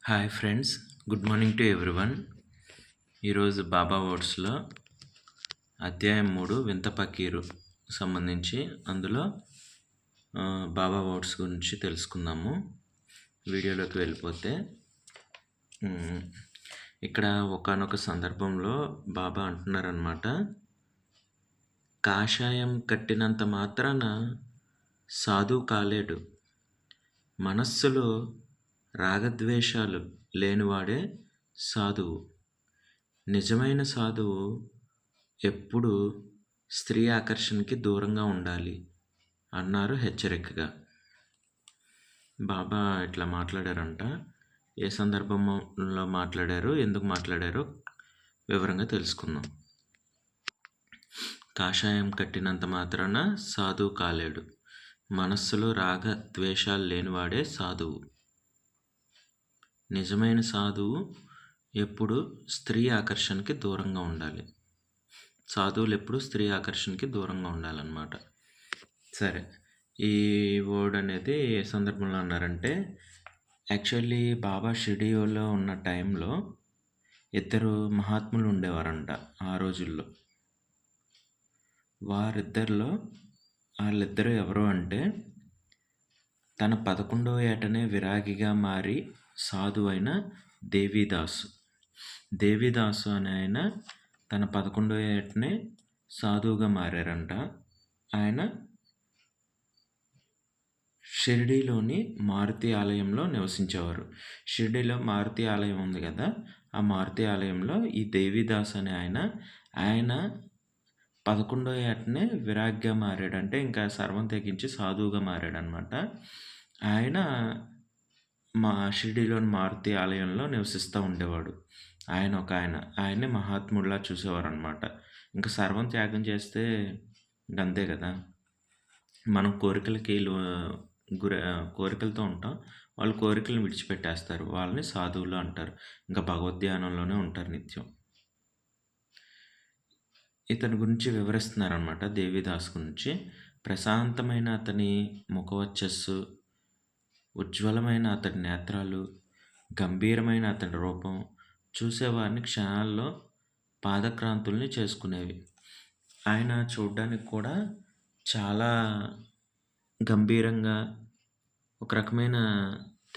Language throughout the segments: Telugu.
Hi friends, good morning to everyone. ఈరోజు బాబా వర్డ్స్లో అధ్యాయం 3 వింత పకీరు సంబంధించి అందులో బాబా వర్డ్స్ గురించి తెలుసుకుందాము. వీడియోలోకి వెళ్ళిపోతే ఇక్కడ ఒకానొక సందర్భంలో బాబా అంటున్నారనమాట, కాషాయం కట్టినంత మాత్రాన సాధువు కాలేడు, మనస్సులో రాగద్వేషాలు లేనివాడే సాధువు. నిజమైన సాధువు ఎప్పుడు స్త్రీ ఆకర్షణకి దూరంగా ఉండాలి అన్నారు హెచ్చరికగా. బాబా ఇట్లా మాట్లాడారంట. ఏ సందర్భంలో మాట్లాడారో, ఎందుకు మాట్లాడారో వివరంగా తెలుసుకుందాం. కాషాయం కట్టినంత మాత్రాన సాధువు కాలేడు, మనస్సులో రాగ ద్వేషాలు లేనివాడే సాధువు. నిజమైన సాధువు ఎప్పుడు స్త్రీ ఆకర్షణకి దూరంగా ఉండాలి. సాధువులు ఎప్పుడు స్త్రీ ఆకర్షణకి దూరంగా ఉండాలన్నమాట. సరే, ఈ వర్డ్ అనేది ఏ సందర్భంలో అన్నారంటే, యాక్చువల్లీ బాబా షిరిడీలో ఉన్న టైంలో ఇద్దరు మహాత్ములు ఉండేవారంట ఆ రోజుల్లో. వాళ్ళిద్దరూ ఎవరు అంటే, తన 11వ ఏటనే విరాగిగా మారి సాధువైన దేవీదాసు అనే ఆయన తన 11వ ఏటనే సాధువుగా మారారంట. ఆయన షిరిడీలోని మారుతి ఆలయంలో నివసించేవారు. షిరిడీలో మారుతి ఆలయం ఉంది కదా, ఆ మారుతి ఆలయంలో ఈ దేవీదాస్ అనే ఆయన 11వ ఏటనే విరాగ్గా మారాడంటే, ఇంకా సర్వం తెగించి సాధువుగా మారాడనమాట. ఆయన మా షిరిడీలోని మారుతి ఆలయంలో నివసిస్తూ ఉండేవాడు. ఆయన్ని మహాత్ముడిలా చూసేవారు అనమాట. ఇంకా సర్వం త్యాగం చేస్తే ఇంకంతే కదా, మనం కోరికలతో ఉంటాం, వాళ్ళు కోరికలను విడిచిపెట్టేస్తారు, వాళ్ళని సాధువులు అంటారు. ఇంకా భగవద్ధ్యానంలోనే ఉంటారు నిత్యం. ఇతని గురించి వివరిస్తున్నారనమాట, దేవీదాస్ గురించి. ప్రశాంతమైన అతని ముఖవచ్చస్సు, ఉజ్వలమైన అతడి నేత్రాలు, గంభీరమైన అతడి రూపం చూసేవారిని క్షణాల్లో పాదక్రాంతుల్ని చేసుకునేవి. ఆయన చూడడానికి కూడా చాలా గంభీరంగా, ఒక రకమైన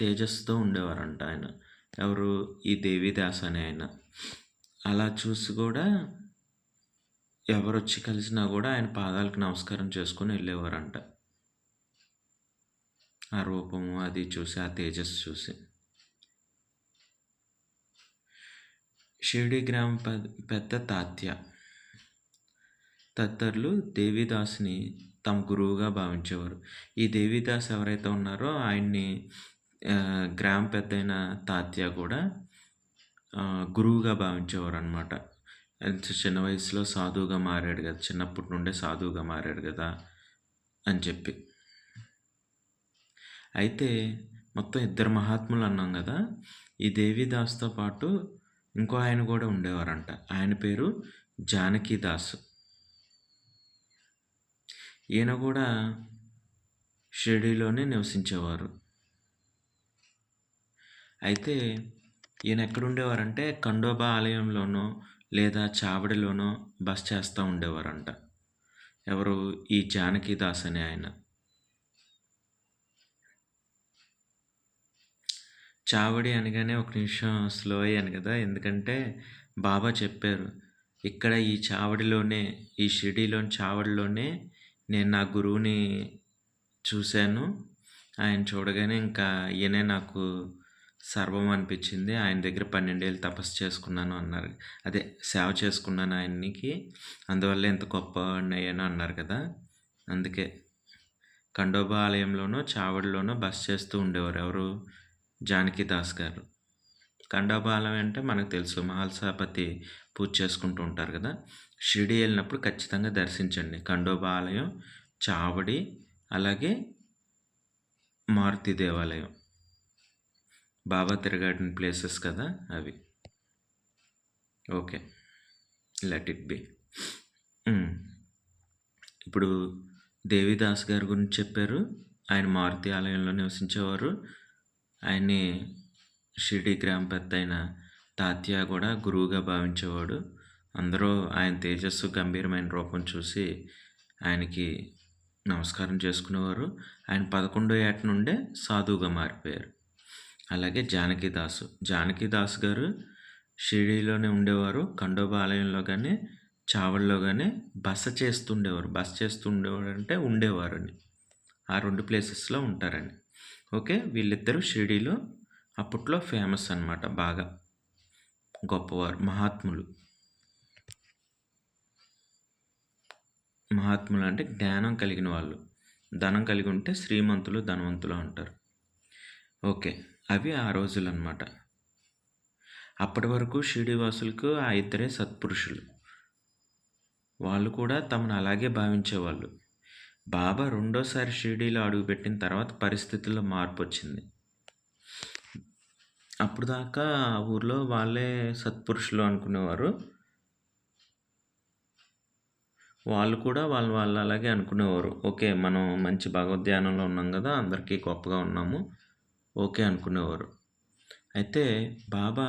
తేజస్సుతో ఉండేవారంట ఆయన. ఎవరు? ఈ దేవీదాస్ అనే ఆయన. అలా చూసి కూడా ఎవరొచ్చి కలిసినా కూడా ఆయన పాదాలకు నమస్కారం చేసుకుని వెళ్ళేవారంట. ఆ రూపము అది చూసి, ఆ తేజస్సు చూసి. షిరిడి గ్రామం పెద్ద తాత్య తదితరులు దేవీదాస్ని తమ గురువుగా భావించేవారు. ఈ దేవీదాస్ ఎవరైతే ఉన్నారో ఆయన్ని గ్రామ పెద్ద అయిన తాత్య కూడా గురువుగా భావించేవారు అనమాట. చిన్న వయసులో సాధువుగా మారాడు కదా, చిన్నప్పటి నుండే సాధువుగా మారాడు కదా అని చెప్పి. అయితే మొత్తం ఇద్దరు మహాత్ములు అన్నాం కదా, ఈ దేవీదాస్తో పాటు ఇంకో ఆయన కూడా ఉండేవారంట. ఆయన పేరు జానకీదాస్. ఈయన కూడా షిరిడీలోనే నివసించేవారు. అయితే ఈయన ఎక్కడుండేవారంటే, ఖండోబా ఆలయంలోనో లేదా చావడిలోనో బస చేస్తూ ఉండేవారంట. ఎవరు? ఈ జానకీదాస్ అనే ఆయన. చావడి అనగానే ఒక నిమిషం స్లో అయ్యాను కదా, ఎందుకంటే బాబా చెప్పారు, ఇక్కడ ఈ చావడిలోనే, ఈ షిరిడీలోని చావడిలోనే నేను నా గురువుని చూశాను. ఆయన చూడగానే ఇంకా ఈయనే నాకు సర్వం అనిపించింది. ఆయన దగ్గర 12 ఏళ్ళు తపస్సు చేసుకున్నాను అన్నారు. అదే సేవ చేసుకున్నాను ఆయనకి, అందువల్ల ఎంత గొప్పవాడిని అయ్యాను అన్నారు కదా. అందుకే ఖండోబా ఆలయంలోనో చావడిలోనో బస చేస్తూ ఉండేవారు. ఎవరు? జానకీదాస్ గారు. ఖండోబా ఆలయం అంటే మనకు తెలుసు, మహల్సాపతి పూజ చేసుకుంటూ ఉంటారు కదా. షిరిడీ వెళ్ళినప్పుడు ఖచ్చితంగా దర్శించండి ఖండోబా ఆలయం, చావడి, అలాగే మారుతి దేవాలయం. బాబా తిరగాడిన ప్లేసెస్ కదా అవి. Okay, let it be. ఇప్పుడు దేవీదాస్ గారి గురించి చెప్పారు. ఆయన మారుతి ఆలయంలో నివసించేవారు. ఆయన్ని షిరిడీ గ్రామ పెద్దయిన తాత్యా కూడా గురువుగా భావించేవాడు. అందరూ ఆయన తేజస్సు, గంభీరమైన రూపం చూసి ఆయనకి నమస్కారం చేసుకునేవారు. ఆయన 11వ ఏట నుండే సాధువుగా మారిపోయారు. అలాగే జానకీదాసు. జానకీదాస్ గారు షిరిడీలోనే ఉండేవారు. ఖండోబా ఆలయంలో గానీ, చావడిలో గానీ బస చేస్తుండేవారు. బస చేస్తుండేవారు అంటే ఉండేవారని. ఆ 2 ప్లేసెస్‌లో ఉంటారని. ఓకే. వీళ్ళిద్దరూ షిరిడీలో అప్పట్లో ఫేమస్ అనమాట బాగా. గొప్పవారు. మహాత్ములు. మహాత్ములు అంటే జ్ఞానం కలిగిన వాళ్ళు. ధనం కలిగి ఉంటే శ్రీమంతులు, ధనవంతులు అంటారు. ఓకే. అవి ఆ రోజులనమాట. అప్పటి వరకు షిరిడీ వాసులకు ఆ ఇద్దరే సత్పురుషులు. వాళ్ళు కూడా తమను అలాగే భావించేవాళ్ళు. బాబా రెండోసారి షిరిడీలో అడుగుపెట్టిన తర్వాత పరిస్థితుల్లో మార్పొచ్చింది. అప్పుడు దాకా ఆ ఊర్లో వాళ్ళే సత్పురుషులు అనుకునేవారు. వాళ్ళు కూడా వాళ్ళు అలాగే అనుకునేవారు. ఓకే. మనం మంచి భగవద్ధ్యానంలో ఉన్నాం గదా! అందరికీ గొప్పగా ఉన్నాము. ఓకే అనుకునేవారు. అయితే బాబా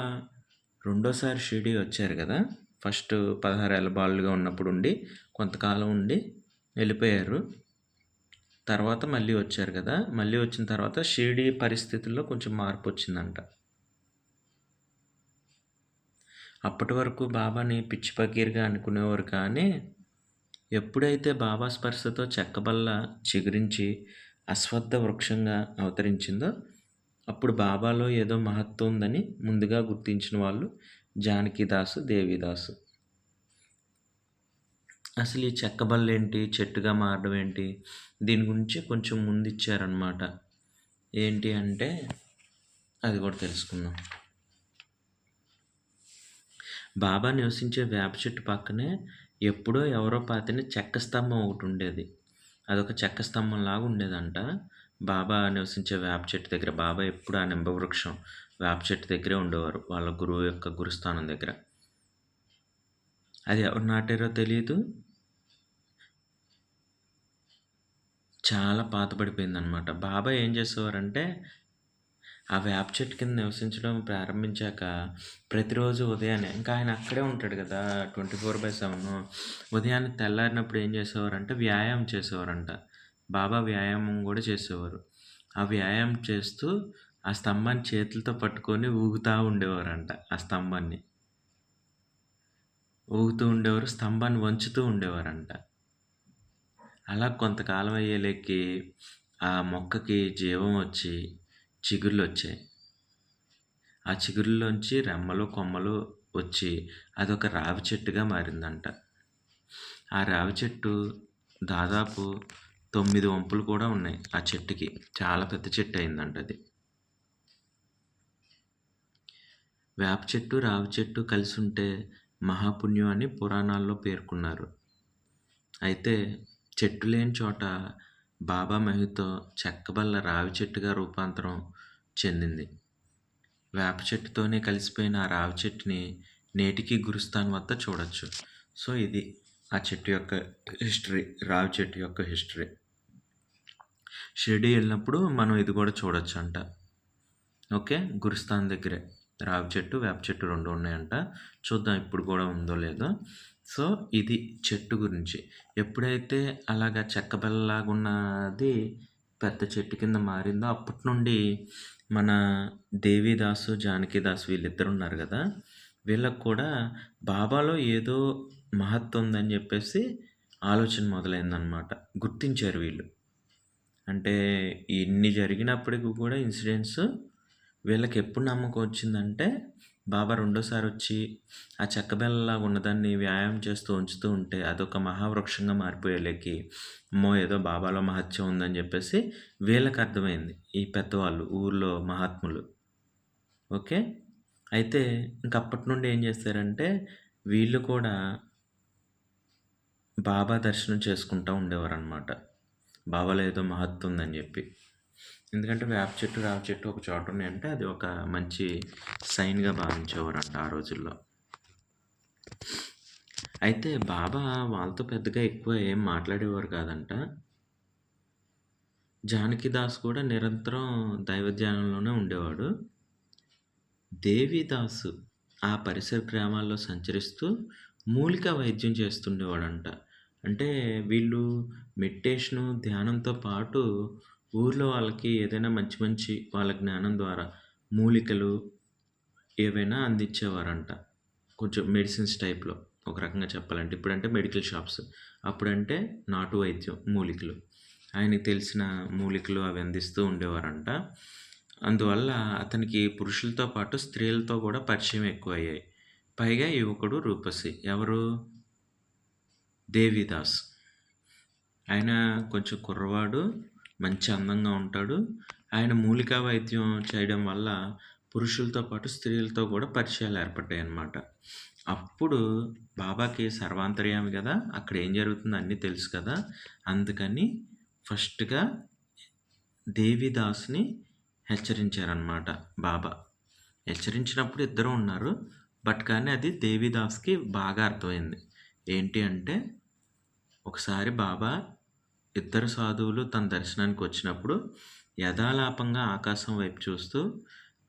రెండోసారి షిరిడీ వచ్చారు గదా! ఫస్ట్ 16 ఏళ్ల బాలుడుగా ఉన్నప్పుడు ఉండి, కొంతకాలం ఉండి వెళ్ళిపోయారు. తర్వాత మళ్ళీ వచ్చారు గదా! మళ్ళీ వచ్చిన తర్వాత షిరిడీ పరిస్థితుల్లో కొంచెం మార్పొచ్చిందంట. అప్పటి వరకు బాబాని పిచ్చి ఫకీర్‌గా అనుకునేవారు కానీ, ఎప్పుడైతే బాబా స్పర్శతో చెక్కబల్ల చిగురించి అశ్వత్థ వృక్షంగా అవతరించిందో, అప్పుడు బాబాలో ఏదో మహత్వం ఉందని ముందుగా గుర్తించిన వాళ్ళు జానకీదాసు, దేవీదాసు. అసలు ఈ చెక్కబల్లేంటి? చెట్టుగా మారడం ఏంటి? దీని గురించి కొంచెం ముందిచ్చారనమాట. ఏంటి అంటే, అది కూడా తెలుసుకుందాం. బాబా నివసించే వేప చెట్టు పక్కనే ఎప్పుడో ఎవరో పాతిన చెక్క స్తంభం ఒకటి ఉండేది. అదొక చెక్క స్తంభంలాగా ఉండేదంట. బాబా నివసించే వేప చెట్టు దగ్గర. బాబా ఎప్పుడు ఆ నింబవృక్షం వేప చెట్టు దగ్గరే ఉండేవారు. వాళ్ళ గురువు యొక్క గురుస్థానం దగ్గర. అది ఎవరు నాటారో తెలియదు. చాలా పాతబడిపోయిందనమాట. బాబా ఏం చేసేవారంటే, ఆ వేప చెట్టు కింద నివసించడం ప్రారంభించాక ప్రతిరోజు ఉదయాన్నే ఇంకా ఆయన అక్కడే ఉంటాడు కదా 24/7. ఉదయాన్నే తెల్లారినప్పుడు ఏం చేసేవారంటే వ్యాయామం చేసేవారంట. బాబా వ్యాయామం కూడా చేసేవారు. ఆ వ్యాయామం చేస్తూ ఆ స్తంభాన్ని చేతులతో పట్టుకొని ఊగుతూ ఉండేవారంట. ఆ స్తంభాన్ని ఊగుతూ ఉండేవారు. స్తంభాన్ని వంచుతూ ఉండేవారంట. అలా కొంతకాలం అయ్యేలేకి ఆ మొక్కకి జీవం వచ్చి చిగుర్లొచ్చాయి. ఆ చిగురులోంచి రెమ్మలు, కొమ్మలు వచ్చి అదొక రావి చెట్టుగా మారిందంట. ఆ రావి చెట్టు దాదాపు 9 వంపులు కూడా ఉన్నాయి ఆ చెట్టుకి. చాలా పెద్ద చెట్టు అయిందంట అది. వేప చెట్టు, రావి చెట్టు కలిసి ఉంటే మహాపుణ్యం అని పురాణాల్లో పేర్కొన్నారు. అయితే చెట్టు లేని చోట బాబా మహిమతో చెక్కబల్ల రావి చెట్టుగా రూపాంతరం చెందింది. వేప చెట్టుతోనే కలిసిపోయిన ఆ రావి చెట్టుని నేటికి గురుస్థాన్ వద్ద చూడొచ్చు. సో ఇది ఆ చెట్టు యొక్క హిస్టరీ. రావి చెట్టు యొక్క హిస్టరీ. షిరిడీ వెళ్ళినప్పుడు మనం ఇది కూడా చూడొచ్చు అంట. ఓకే. గురుస్థాన్ దగ్గరే రావి చెట్టు, వేప చెట్టు 2 ఉన్నాయంట. చూద్దాం ఇప్పుడు కూడా ఉందో లేదో. సో ఇది చెట్టు గురించి. ఎప్పుడైతే అలాగా చెక్కబెల్లలాగా ఉన్నది పెద్ద చెట్టు కింద మారిందో అప్పటి నుండి మన దేవీదాసు, జానకీదాసు వీళ్ళిద్దరు ఉన్నారు కదా! వీళ్ళకి కూడా బాబాలో ఏదో మహత్వం ఉందని చెప్పేసి ఆలోచన మొదలైందనమాట. గుర్తించారు వీళ్ళు. అంటే ఇన్ని జరిగినప్పటికి కూడా ఇన్సిడెంట్స్ వీళ్ళకి ఎప్పుడు నమ్మకం వచ్చిందంటే బాబా రెండోసారి వచ్చి ఆ చెక్కబెల్లలాగా ఉన్నదాన్ని వ్యాయామం చేస్తూ ఉంచుతూ ఉంటే అదొక మహావృక్షంగా మారిపోయేలేకి అమ్మో ఏదో బాబాలో మహత్యం ఉందని చెప్పేసి వీళ్ళకి అర్థమైంది. ఈ పెద్దవాళ్ళు ఊర్లో మహాత్ములు. ఓకే. అయితే ఇంకప్పటి నుండి ఏం చేస్తారంటే వీళ్ళు కూడా బాబా దర్శనం చేసుకుంటూ ఉండేవారనమాట. బాబాలో ఏదో మహత్వం ఉందని చెప్పి. ఎందుకంటే వేప చెట్టు, రావి చెట్టు ఒక చోట ఉన్నాయంటే అది ఒక మంచి సైన్‌గా భావించేవారంట ఆ రోజుల్లో. అయితే బాబా వాళ్ళతో పెద్దగా ఎక్కువ ఏం మాట్లాడేవారు కాదంట. జానకీదాస్ కూడా నిరంతరం దైవ ధ్యానంలోనే ఉండేవాడు. దేవిదాసు ఆ పరిసర గ్రామాల్లో సంచరిస్తూ మూలికా వైద్యం చేస్తుండేవాడంట. అంటే వీళ్ళు మెడిటేషను, ధ్యానంతో పాటు ఊర్లో వాళ్ళకి ఏదైనా మంచి మంచి వాళ్ళ జ్ఞానం ద్వారా మూలికలు ఏవైనా అందించేవారంట. కొంచెం మెడిసిన్స్ టైప్‌లో ఒక రకంగా చెప్పాలంటే. ఇప్పుడంటే మెడికల్ షాప్స్. అప్పుడంటే నాటు వైద్యం, మూలికలు. ఆయనకి తెలిసిన మూలికలు అవి అందిస్తూ ఉండేవారంట. అందువల్ల అతనికి పురుషులతో పాటు స్త్రీలతో గూడా పరిచయం ఎక్కువయ్యాయి. పైగా యువకుడు రూపసి. ఎవరు? దేవిదాస్. ఆయన కొంచెం కుర్రవాడు, మంచి అందంగా ఉంటాడు. ఆయన మూలికా వైద్యం చేయడం వల్ల పురుషులతో పాటు స్త్రీలతో గూడా పరిచయాలు ఏర్పడ్డాయన్నమాట. అప్పుడు బాబాకి సర్వాంతర్యామి గదా! అక్కడ ఏం జరుగుతుందో అన్నీ తెలుసు కదా! అందుకని ఫస్ట్‌గా దేవిదాస్‌ని హెచ్చరించారనమాట బాబా. హెచ్చరించినప్పుడు ఇద్దరు ఉన్నారు. కానీ అది దేవిదాస్‌కి బాగా అర్థమైంది. ఏంటి అంటే, ఒకసారి బాబా ఇద్దరు సాధువులు తన దర్శనానికి వచ్చినప్పుడు యథాలాపంగా ఆకాశం వైపు చూస్తూ,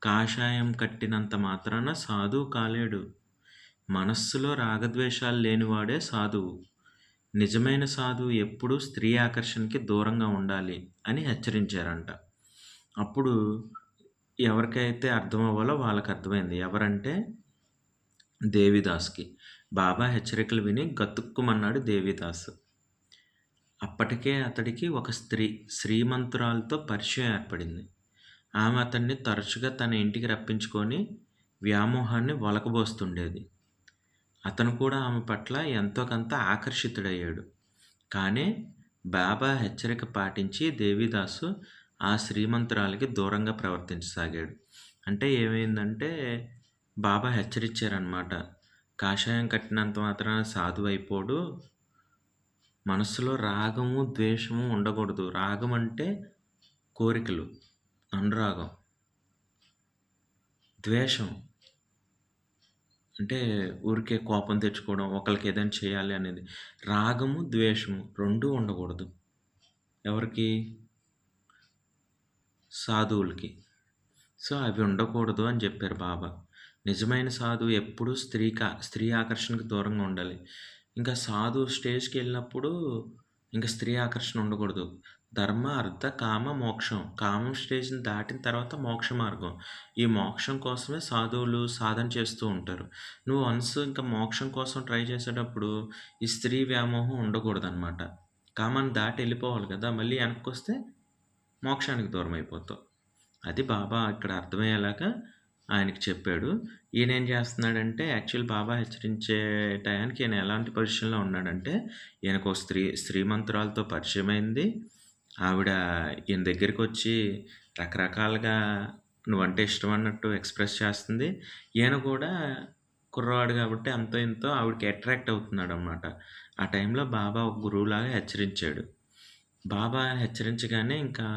కాషాయం కట్టినంత మాత్రాన సాధువు కాలేడు. మనస్సులో రాగద్వేషాలు లేనివాడే సాధువు. నిజమైన సాధువు ఎప్పుడూ స్త్రీ ఆకర్షణకి దూరంగా ఉండాలి అని హెచ్చరించారంట. అప్పుడు ఎవరికైతే అర్థమవ్వాలో వాళ్ళకి అర్థమైంది. ఎవరంటే దేవిదాస్‌కి. బాబా హెచ్చరికలు విని గతుక్కుమన్నాడు దేవిదాస్. అప్పటికే అతడికి ఒక శ్రీమంతురాలితో పరిచయం ఏర్పడింది. ఆమె అతన్ని తరచుగా తన ఇంటికి రప్పించుకొని వ్యామోహాన్ని ఒలకబోస్తుండేది. అతను కూడా ఆమె పట్ల ఎంతో కొంత ఆకర్షితుడయ్యాడు. కానీ బాబా హెచ్చరిక పాటించి దేవిదాసు ఆ శ్రీమంతురాలికి దూరంగా ప్రవర్తించసాగాడు. అంటే ఏమైందంటే బాబా హెచ్చరించారనమాట. కాషాయం కట్టినంత మాత్రాన సాధువైపోడు. మనస్సులో రాగము, ద్వేషము ఉండకూడదు. రాగం అంటే కోరికలు, అనురాగం. ద్వేషం అంటే ఊరికే కోపం తెచ్చుకోవడం, ఒకళ్ళకి ఏదైనా చేయాలి అనేది. రాగము, ద్వేషము 2 ఉండకూడదు. ఎవరికి? సాధువులకి. సో, అవి ఉండకూడదు అని చెప్పారు బాబా. నిజమైన సాధువు ఎప్పుడూ స్త్రీ ఆకర్షణకు దూరంగా ఉండాలి. ఇంకా సాధువు స్టేజ్‌కెళ్ళినప్పుడు ఇంక స్త్రీ ఆకర్షణ ఉండకూడదు. ధర్మ, అర్థ, కామ, మోక్షం. కామం స్టేజ్‌ని దాటిన తర్వాత మోక్ష మార్గం. ఈ మోక్షం కోసమే సాధువులు సాధన చేస్తూ ఉంటారు. నువ్వు వన్స్ ఇంకా మోక్షం కోసం ట్రై చేసేటప్పుడు ఈ స్త్రీ వ్యామోహం ఉండకూడదనమాట. కామాన్ని దాటి వెళ్ళిపోవాలి కదా! మళ్ళీ వెనక్కొస్తే మోక్షానికి దూరం అయిపోతావు. అది బాబా ఇక్కడ అర్థమయ్యేలాగా ఆయనకి చెప్పాడు. ఈయనేం చేస్తున్నాడంటే యాక్చువల్ బాబా హెచ్చరించే టయానికి ఈయన ఎలాంటి పొజిషన్‌లో ఉన్నాడంటే, ఈయనకో శ్రీమంతురాలతో పరిచయమైంది. ఆవిడ ఈయన దగ్గరికొచ్చి రకరకాలుగా నువ్వంటే ఇష్టం అన్నట్టు ఎక్స్‌ప్రెస్ చేస్తుంది. ఈయన కూడా కుర్రవాడు కాబట్టి అంతో ఇంతో ఆవిడకి అట్రాక్ట్ అవుతున్నాడనమాట. ఆ టైంలో బాబా ఒక గురువులాగా హెచ్చరించాడు. బాబా హెచ్చరించగానే ఇంకా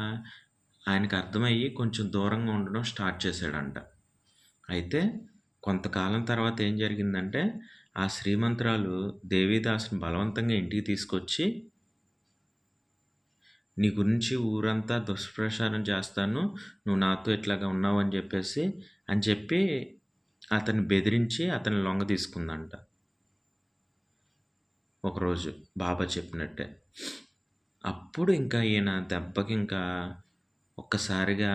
ఆయనకు అర్థమయ్యి కొంచెం దూరంగా ఉండడం స్టార్ట్ చేశాడంట. అయితే కొంతకాలం తర్వాత ఏం జరిగిందంటే, ఆ శ్రీమంతురాలు దేవిదాసుని బలవంతంగా ఇంటికి తీసుకొచ్చి, నీ గురించి ఊరంతా దుష్ప్రచారం చేస్తాను. నువ్వు నాతో ఇట్లాగా ఉన్నావు అని చెప్పి అతన్ని బెదిరించి అతన్ని లొంగదీసుకుందంట. ఒకరోజు బాబా చెప్పినట్టే. అప్పుడు ఇంకా ఈయన దెబ్బకి ఇంకా ఒక్కసారిగా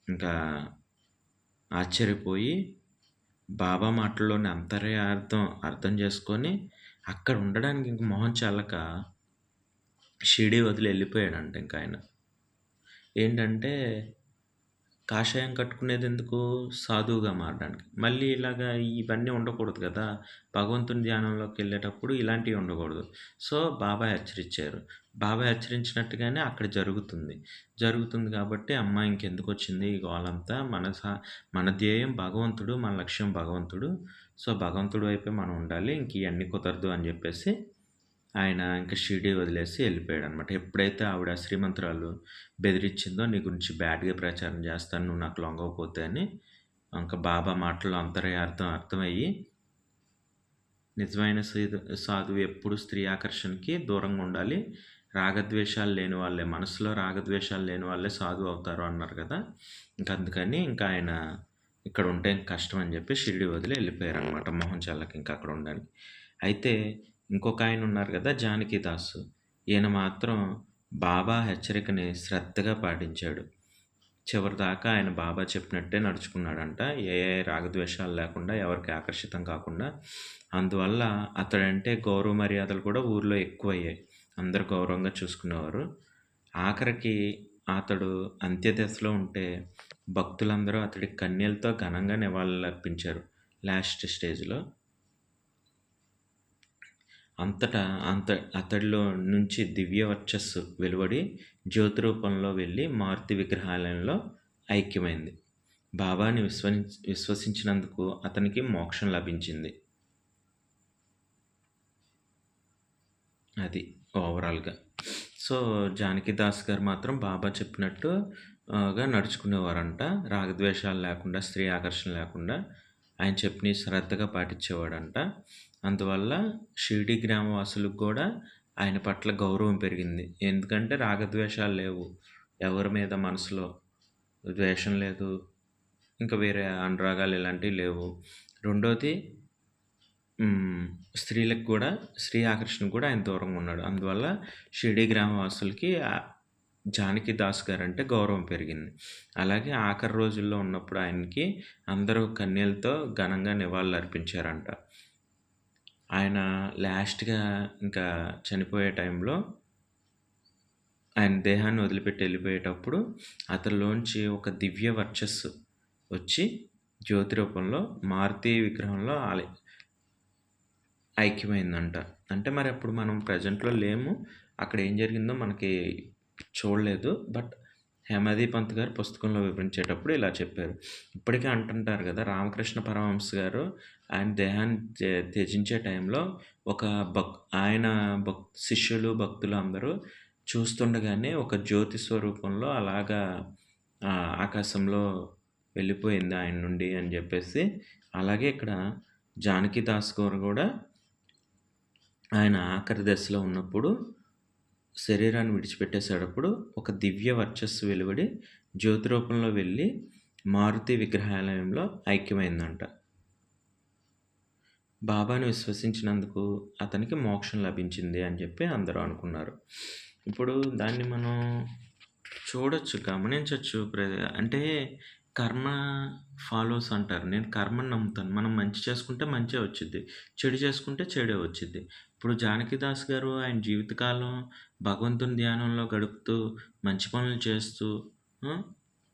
ఇంకా ఆశ్చర్యపోయి బాబా మాటల్లోని అర్థం చేసుకొని అక్కడ ఉండడానికి ఇంక మొహం చెల్లక షిరిడీ వదిలి వెళ్ళిపోయాడంట ఇంకాయన. ఏంటంటే కాషాయం కట్టుకునేది ఎందుకు? సాధువుగా మారడానికి. మళ్ళీ ఇలాగా ఇవన్నీ ఉండకూడదు కదా! భగవంతుని ధ్యానంలోకి వెళ్ళేటప్పుడు ఇలాంటివి ఉండకూడదు. సో, బాబా హెచ్చరించారు. బాబా హెచ్చరించినట్టుగానే అక్కడ జరుగుతుంది కాబట్టి అమ్మ ఇంకెందుకొచ్చింది ఈ గోలంతా? మన ధ్యేయం భగవంతుడు, మన లక్ష్యం భగవంతుడు. సో, భగవంతుడి వైపే మనం ఉండాలి. ఇంక ఇయన్నీ కుదరదు అని చెప్పేసి ఆయన ఇంక షిరిడీ వదిలేసి వెళ్ళిపోయాడనమాట. ఎప్పుడైతే ఆవిడ శ్రీమంతురాలు బెదిరించిందో, నీ గురించి బ్యాడ్‌గా ప్రచారం చేస్తాను నువ్వు నాకు లొంగకపోతే అని, ఇంక బాబా మాటల్లో అర్థమయ్యి, నిజమైన సాధువు ఎప్పుడు స్త్రీ ఆకర్షణకి దూరంగా ఉండాలి. రాగద్వేషాలు లేని వాళ్ళే, మనసులో రాగద్వేషాలు లేని వాళ్ళే సాధువు అవుతారు అన్నారు కదా! అందుకని ఆయన ఇక్కడ ఉంటే కష్టం అని చెప్పి షిరిడి వదిలి వెళ్ళిపోయారనమాట మొహం చల్లకి ఇంకా అక్కడ ఉండడానికి. అయితే ఇంకొక ఆయన ఉన్నారు కదా జానకిదాసు. ఈయన మాత్రం బాబా హెచ్చరికని శ్రద్ధగా పాటించాడు. చివరిదాకా ఆయన బాబా చెప్పినట్టే నడుచుకున్నాడంట. ఏ రాగద్వేషాలు లేకుండా, ఎవరికి ఆకర్షితం కాకుండా. అందువల్ల అతడంటే గౌరవ మర్యాదలు కూడా ఊర్లో ఎక్కువయ్యాయి. అందరూ గౌరవంగా చూసుకునేవారు. ఆఖరికి అతడు అంత్యదశలో ఉంటే భక్తులందరూ అతడికి కన్నీళ్లతో ఘనంగా నివాళులర్పించారు లాస్ట్ స్టేజ్‌లో. అంతటా అతడిలో నుంచి దివ్య వర్చస్సు వెలువడి జ్యోతి రూపంలో వెళ్ళి మారుతి విగ్రహాలయంలో ఐక్యమైంది. బాబాని విశ్వసించినందుకు అతనికి మోక్షం లభించింది. అది ఓవరాల్‌గా. సో, జానకిదాస్ గారు మాత్రం బాబా చెప్పినట్టు గా నడుచుకునేవారంట. రాగద్వేషాలు లేకుండా, స్త్రీ ఆకర్షణ లేకుండా ఆయన చెప్పినవి శ్రద్ధగా పాటించేవాడంట. అందువల్ల షిరిడి గ్రామవాసులకు కూడా ఆయన పట్ల గౌరవం పెరిగింది. ఎందుకంటే రాగద్వేషాలు లేవు. ఎవరి మీద మనసులో ద్వేషం లేదు. ఇంకా వేరే అనురాగాలు ఇలాంటివి లేవు. రెండోది స్త్రీలకు కూడా స్త్రీ ఆకర్షణకు కూడా ఆయన దూరంగా ఉన్నాడు. అందువల్ల షిరిడి గ్రామవాసులకి జానకిదాస్ గారంటే గౌరవం పెరిగింది. అలాగే ఆఖరి రోజుల్లో ఉన్నప్పుడు ఆయనకి అందరూ కన్నీళ్లతో ఘనంగా నివాళులర్పించారంట. ఆయన లాస్ట్‌గా ఇంకా చనిపోయే టైంలో ఆయన దేహాన్ని వదిలిపెట్టి వెళ్ళిపోయేటప్పుడు అతనిలోంచి ఒక దివ్య వర్చస్సు వచ్చి జ్యోతి రూపంలో మారుతి విగ్రహంలో ఐక్యమైందంట. అంటే మరి అప్పుడు మనం ప్రెజెంట్‌లో లేము. అక్కడ ఏం జరిగిందో మనకి చూడలేదు. బట్ హేమాది పంత్ గారు పుస్తకంలో వివరించేటప్పుడు ఇలా చెప్పారు. ఇప్పటికే అంటుంటారు కదా, రామకృష్ణ పరమహంస గారు ఆయన దేహాన్ని త్యజించే టైంలో ఒక ఆయన శిష్యులు, భక్తులు అందరూ చూస్తుండగానే ఒక జ్యోతి స్వరూపంలో అలాగా ఆకాశంలో వెళ్ళిపోయింది ఆయన నుండి అని చెప్పేసి. అలాగే ఇక్కడ జానకిదాస్ గారు కూడా ఆయన ఆఖరి దశలో ఉన్నప్పుడు శరీరాన్ని విడిచిపెట్టేసేటప్పుడు ఒక దివ్య వర్చస్సు వెలువడి జ్యోతి రూపంలో వెళ్ళి మారుతి విగ్రహాలయంలో ఐక్యమైందంట. బాబాని విశ్వసించినందుకు అతనికి మోక్షం లభించింది అని చెప్పి అందరూ అనుకున్నారు. ఇప్పుడు దాన్ని మనం చూడొచ్చు, గమనించవచ్చు. అంటే కర్మ ఫాలోస్ అంటారు. నేను కర్మని నమ్ముతాను. మనం మంచి చేసుకుంటే మంచే వచ్చిద్ది. చెడు చేసుకుంటే చెడే వచ్చిద్ది. ఇప్పుడు జానకిదాస్ గారు ఆయన జీవితకాలం భగవంతుని ధ్యానంలో గడుపుతూ, మంచి పనులు చేస్తూ,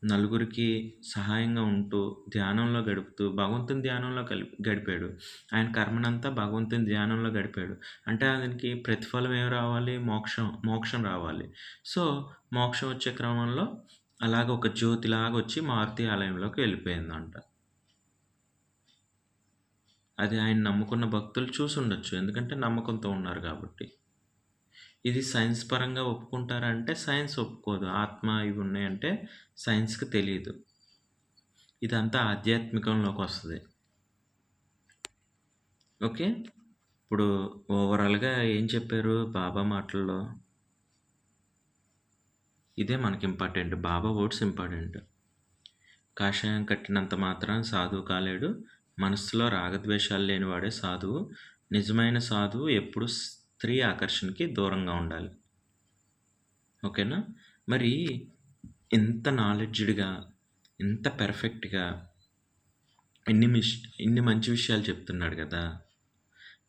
నలుగురికి సహాయంగా ఉంటూ, ధ్యానంలో గడుపుతూ, భగవంతుని ధ్యానంలో గడిపాడు. ఆయన కర్మనంతా భగవంతుని ధ్యానంలో గడిపాడు. అంటే ఆయనకి ప్రతిఫలం ఏం రావాలి? మోక్షం రావాలి. సో, మోక్షం వచ్చే క్రమంలో అలాగ ఒక జ్యోతిలాగా వచ్చి మారుతి ఆలయంలోకి వెళ్ళిపోయిందంట. అది ఆయన నమ్ముకున్న భక్తులు చూసుండొచ్చు. ఎందుకంటే నమ్మకంతో ఉన్నారు కాబట్టి. ఇది సైన్స్ పరంగా ఒప్పుకుంటారంటే సైన్స్ ఒప్పుకోదు. ఆత్మ ఇవి ఉన్నాయంటే సైన్స్‌కి తెలీదు. ఇదంతా ఆధ్యాత్మికంలోకి వస్తది. ఓకే. ఇప్పుడు ఓవరాల్‌గా ఏం చెప్పారు బాబా మాటల్లో? ఇదే మనకి ఇంపార్టెంట్. బాబా వర్డ్స్ ఇంపార్టెంట్. కాషాయం కట్టినంత మాత్రాన సాధువు కాలేడు. మనస్సులో రాగద్వేషాలు లేనివాడే సాధువు. నిజమైన సాధువు ఎప్పుడు స్త్రీ ఆకర్షణకి దూరంగా ఉండాలి. ఓకేనా? మరి ఇంత నాలెడ్జ్డ్‌గా, ఇంత పెర్ఫెక్ట్‌గా ఇన్ని మంచి విషయాలు చెప్తున్నాడు కదా!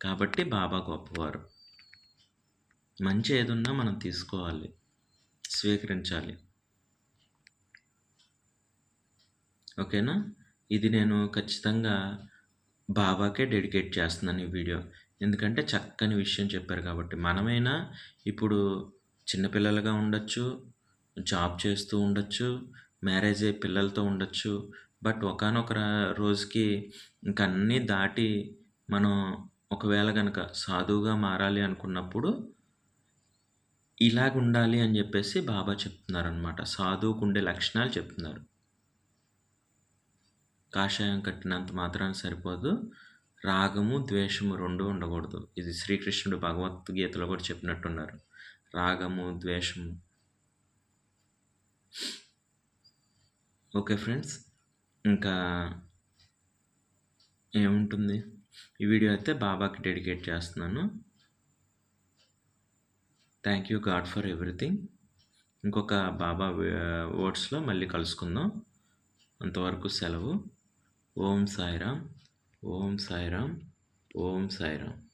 కాబట్టి బాబా గొప్పవారు. మంచి ఏదున్నా మనం తీసుకోవాలి, స్వీకరించాలి. ఓకేనా? ఇది నేను ఖచ్చితంగా బాబాకే డెడికేట్ చేస్తున్నాను ఈ వీడియో. ఎందుకంటే చక్కని విషయం చెప్పారు కాబట్టి. మనమైనా ఇప్పుడు చిన్నపిల్లలుగా ఉండొచ్చు, జాబ్ చేస్తూ ఉండొచ్చు, మ్యారేజ్ అయ్యి పిల్లలతో ఉండొచ్చు. బట్ ఒకానొక రోజుకి ఇంక అన్నీ దాటి మనం ఒకవేళ గనక సాధువుగా మారాలి అనుకున్నప్పుడు ఇలాగ ఉండాలి అని చెప్పేసి బాబా చెప్తున్నారనమాట. సాధువుకు ఉండే లక్షణాలు చెప్తున్నారు. కాషాయం కట్టినంత మాత్రాన సరిపోదు. రాగము, ద్వేషము 2 ఉండకూడదు. ఇది శ్రీకృష్ణుడు భగవద్గీతలో కూడా చెప్పినట్టున్నారు. రాగము, ద్వేషము. ఓకే ఫ్రెండ్స్, ఇంకా ఏముంటుంది? ఈ వీడియో అయితే బాబాకి డెడికేట్ చేస్తున్నాను. Thank you God for everything. ఇంకొక బాబా వర్డ్స్‌లో మళ్ళీ కలుసుకుందాం. అంతవరకు సెలవు. ఓం సాయిరామ్. ఓం సాయిరామ్. ఓం సాయిరామ్.